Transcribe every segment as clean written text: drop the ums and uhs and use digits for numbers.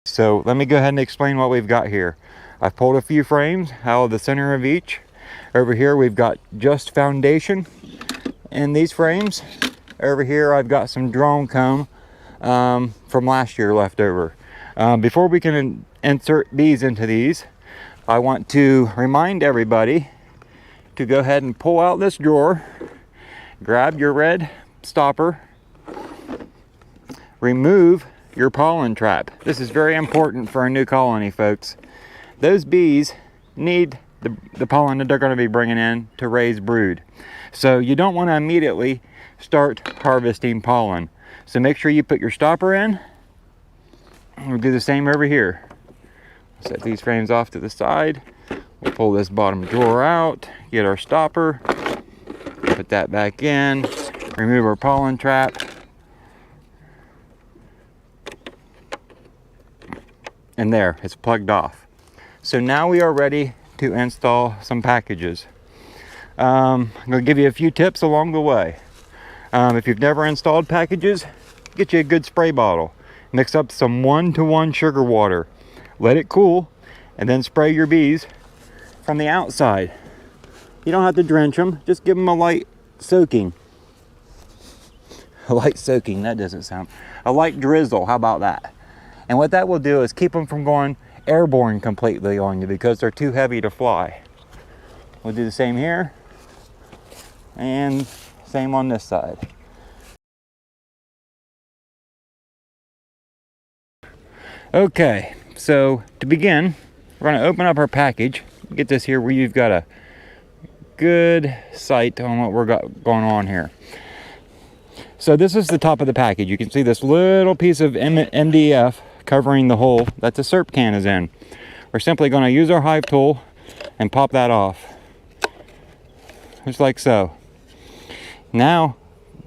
So let me go ahead and explain what we've got here. I've pulled a few frames out of the center of each. Over here we've got just foundation in these frames. Over here I've got some drone comb from last year left over. Before we can insert bees into these, I want to remind everybody to go ahead and pull out this drawer, grab your red stopper, remove your pollen trap. This is very important for a new colony, folks. Those bees need the pollen that they're going to be bringing in to raise brood. So you don't want to immediately start harvesting pollen. So make sure you put your stopper in. We'll do the same over here. Set these frames off to the side. We'll pull this bottom drawer out, get our stopper, put that back in, remove our pollen trap. And there, it's plugged off. So now we are ready to install some packages. I'm going to give you a few tips along the way. If you've never installed packages, get you a good spray bottle. Mix up some 1-to-1 sugar water. Let it cool, and then spray your bees from the outside. You don't have to drench them, just give them a light soaking. A light soaking, that doesn't sound. A light drizzle, how about that? And what that will do is keep them from going airborne completely on you because they're too heavy to fly. We'll do the same here and same on this side. Okay, so to begin, we're going to open up our package. Get this here where you've got a good sight on what we're got going on here. So this is the top of the package. You can see this little piece of MDF covering the hole that the SERP can is in. We're simply going to use our hive tool and pop that off, just like so. Now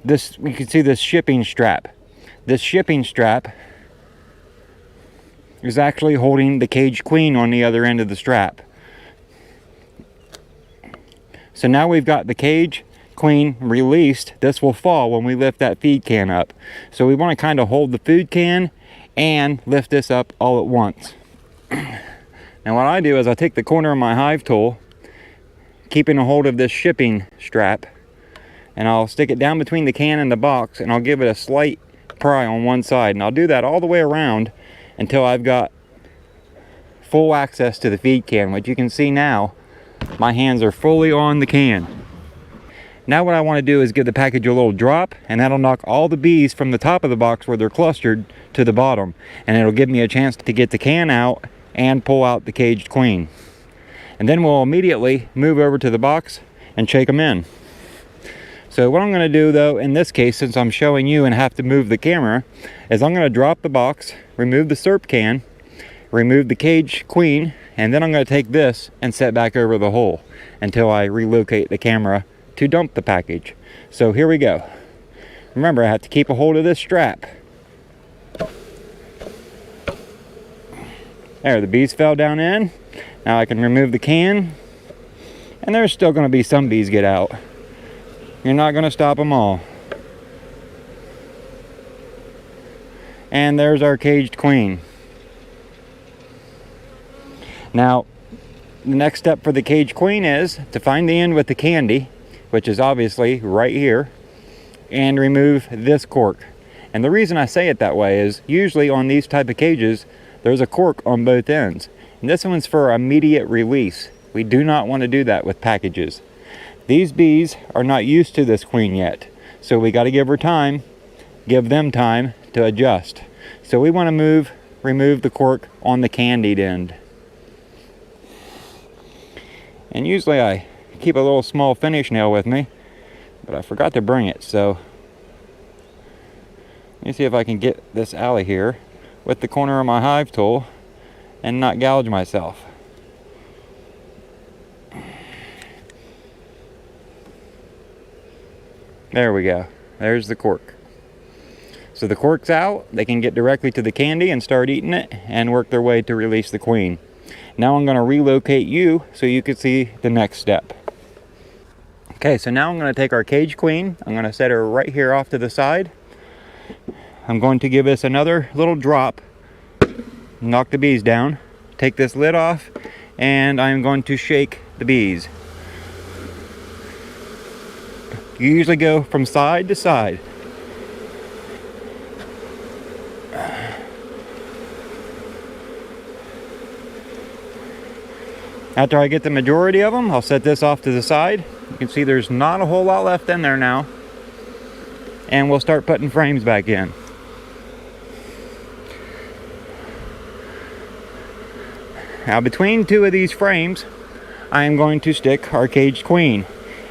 this, we can see this shipping strap. This shipping strap is actually holding the caged queen on the other end of the strap. So now we've got the cage queen released. This will fall when we lift that feed can up. So we want to kind of hold the food can and lift this up all at once. Now what I do is I take the corner of my hive tool, keeping a hold of this shipping strap, and I'll stick it down between the can and the box, and I'll give it a slight pry on one side, and I'll do that all the way around until I've got full access to the feed can. Which you can see now, my hands are fully on the can. Now what I want to do is give the package a little drop, and that'll knock all the bees from the top of the box where they're clustered to the bottom, and it'll give me a chance to get the can out and pull out the caged queen. And then we'll immediately move over to the box and shake them in. So what I'm going to do though in this case, since I'm showing you and have to move the camera, is I'm going to drop the box, remove the SERP can, remove the cage queen, and then I'm going to take this and set back over the hole until I relocate the camera to dump the package. So here we go. Remember, I have to keep a hold of this strap. There, the bees fell down in. Now I can remove the can, and there's still going to be some bees get out. You're not going to stop them all. And there's our caged queen. Now, the next step for the caged queen is to find the end with the candy, which is obviously right here, and remove this cork. And the reason I say it that way is usually on these type of cages, there's a cork on both ends. And this one's for immediate release. We do not want to do that with packages. These bees are not used to this queen yet, so we got to give them time to adjust. So we want to remove the cork on the candied end. And usually I keep a little small finish nail with me, but I forgot to bring it. So let me see if I can get this out of here with the corner of my hive tool and not gouge myself. There we go. There's the cork. So the cork's out. They can get directly to the candy and start eating it and work their way to release the queen. Now I'm going to relocate you so you can see the next step. Okay, so now I'm going to take our cage queen. I'm going to set her right here off to the side. I'm going to give this another little drop knock the bees down, take this lid off, and I'm going to shake the bees. You usually go from side to side. After I get the majority of them, I'll set this off to the side. You can see there's not a whole lot left in there now. And we'll start putting frames back in. Now between two of these frames, I am going to stick our caged queen.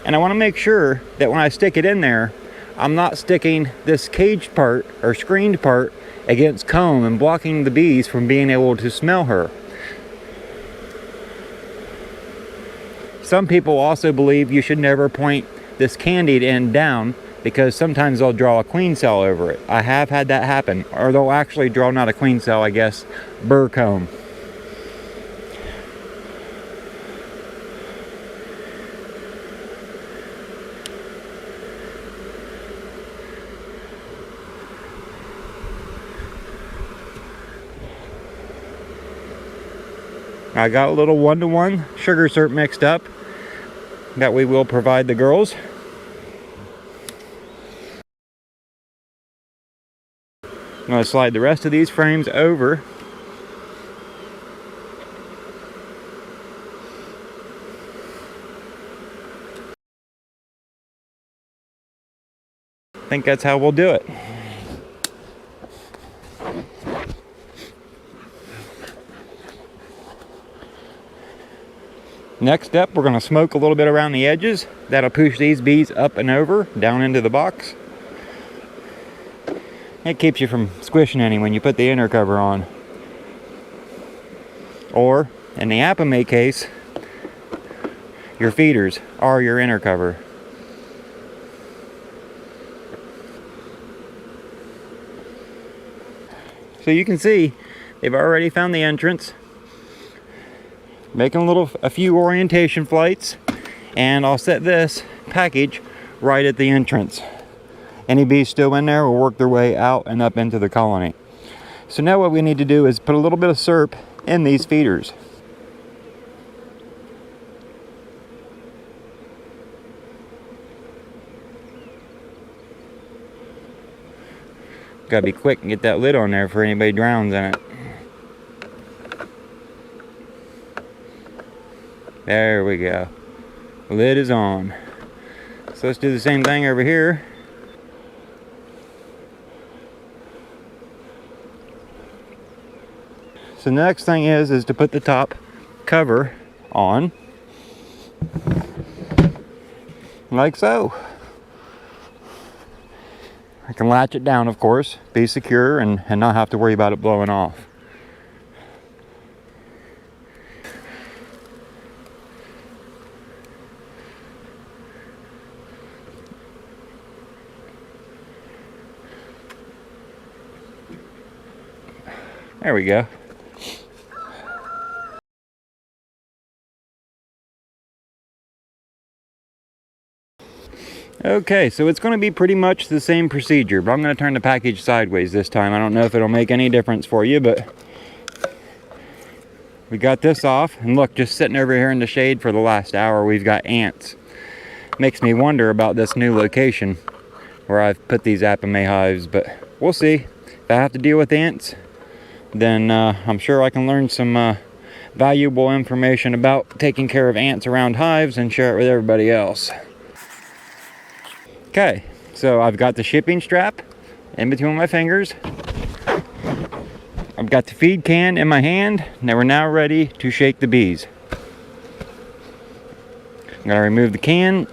And I want to make sure that when I stick it in there, I'm not sticking this caged part or screened part against comb and blocking the bees from being able to smell her. Some people also believe you should never point this candied end down because sometimes they'll draw a queen cell over it. I have had that happen, or they'll actually draw not a queen cell, I guess, burr comb. I got a little 1-to-1 sugar syrup mixed up that we will provide the girls. I'm going to slide the rest of these frames over. I think that's how we'll do it. Next up, we're going to smoke a little bit around the edges. That'll push these bees up and over, down into the box. It keeps you from squishing any when you put the inner cover on. Or, in the Apiary case, your feeders are your inner cover. So you can see, they've already found the entrance. Making a few orientation flights, and I'll set this package right at the entrance. Any bees still in there will work their way out and up into the colony. So now what we need to do is put a little bit of syrup in these feeders. Gotta be quick and get that lid on there before anybody drowns in it. There we go. Lid is on. So let's do the same thing over here. So the next thing is to put the top cover on. Like so. I can latch it down, of course, be secure and not have to worry about it blowing off. There we go. Okay, so it's going to be pretty much the same procedure, but I'm going to turn the package sideways this time. I don't know if it'll make any difference for you, but we got this off, and look, just sitting over here in the shade for the last hour, we've got ants. Makes me wonder about this new location where I've put these Apiary hives, but we'll see. If I have to deal with ants, then I'm sure I can learn some valuable information about taking care of ants around hives and share it with everybody else. Okay, so I've got the shipping strap in between my fingers. I've got the feed can in my hand. Now we're now ready to shake the bees. I'm going to remove the can.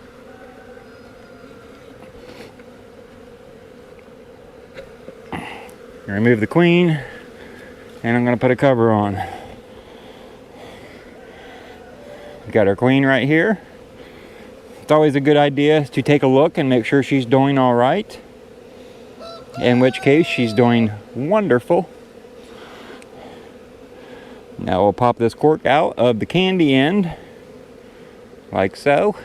Remove the queen. And I'm going to put a cover on. We've got our queen right here. It's always a good idea to take a look and make sure she's doing all right. In which case, she's doing wonderful. Now we'll pop this cork out of the candy end, like so.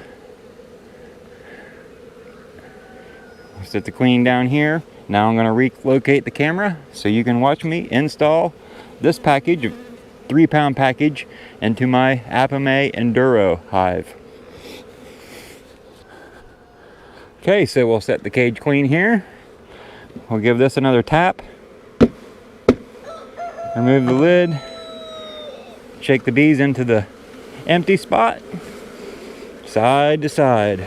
Set the queen down here. Now I'm going to relocate the camera so you can watch me install this package, a 3-pound package, into my Pagmr Enduro hive. Okay, so we'll set the cage clean here. We'll give this another tap. Remove the lid. Shake the bees into the empty spot. Side to side.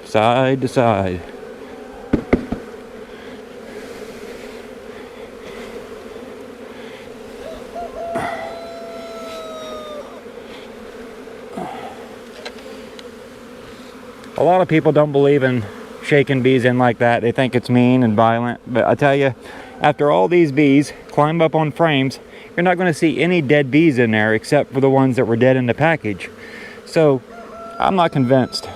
Side to side. A lot of people don't believe in shaking bees in like that. They think it's mean and violent. But I tell you, after all these bees climb up on frames, you're not going to see any dead bees in there except for the ones that were dead in the package. So I'm not convinced.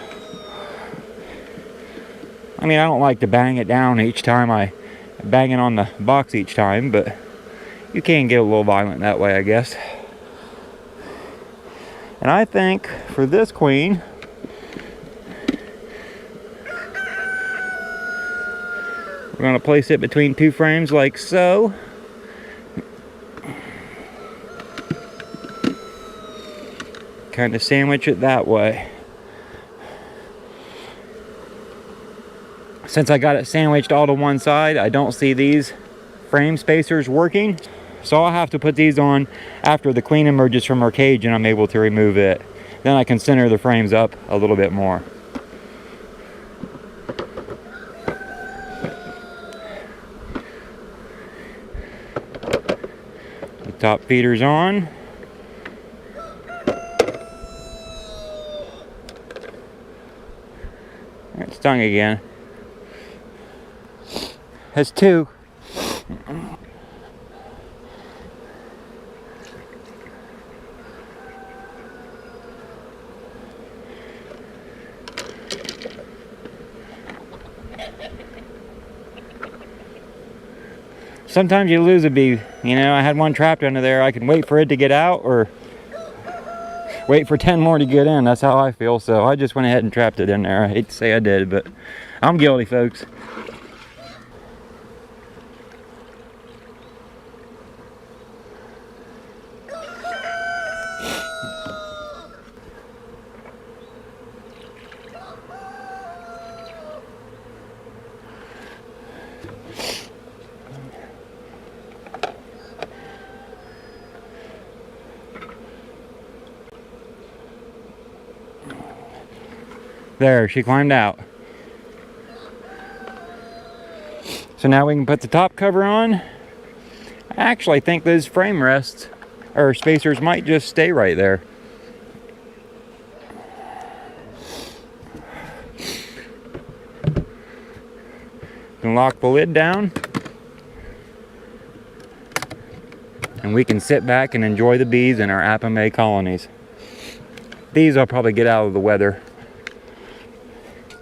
I mean, I don't like to bang it down each time I bang it on the box each time, but you can get a little violent that way, I guess. And I think for this queen, we're going to place it between 2 frames like so. Kind of sandwich it that way. Since I got it sandwiched all to one side, I don't see these frame spacers working. So I'll have to put these on after the queen emerges from her cage and I'm able to remove it. Then I can center the frames up a little bit more. The top feeder's on. It stung again. Has 2. Sometimes you lose a bee. You know, I had one trapped under there. I can wait for it to get out or wait for 10 more to get in. That's how I feel. So I just went ahead and trapped it in there. I hate to say I did, but I'm guilty, folks. There, she climbed out. So now we can put the top cover on. I actually think those frame rests or spacers might just stay right there. Can lock the lid down. And we can sit back and enjoy the bees in our Pagmr colonies. These I'll probably get out of the weather.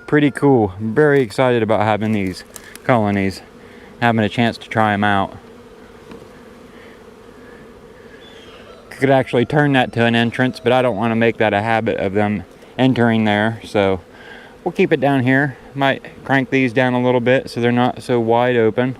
Pretty cool. I'm very excited about having these colonies, having a chance to try them out. Could actually turn that to an entrance, but I don't want to make that a habit of them entering there, so we'll keep it down here. Might crank these down a little bit so they're not so wide open.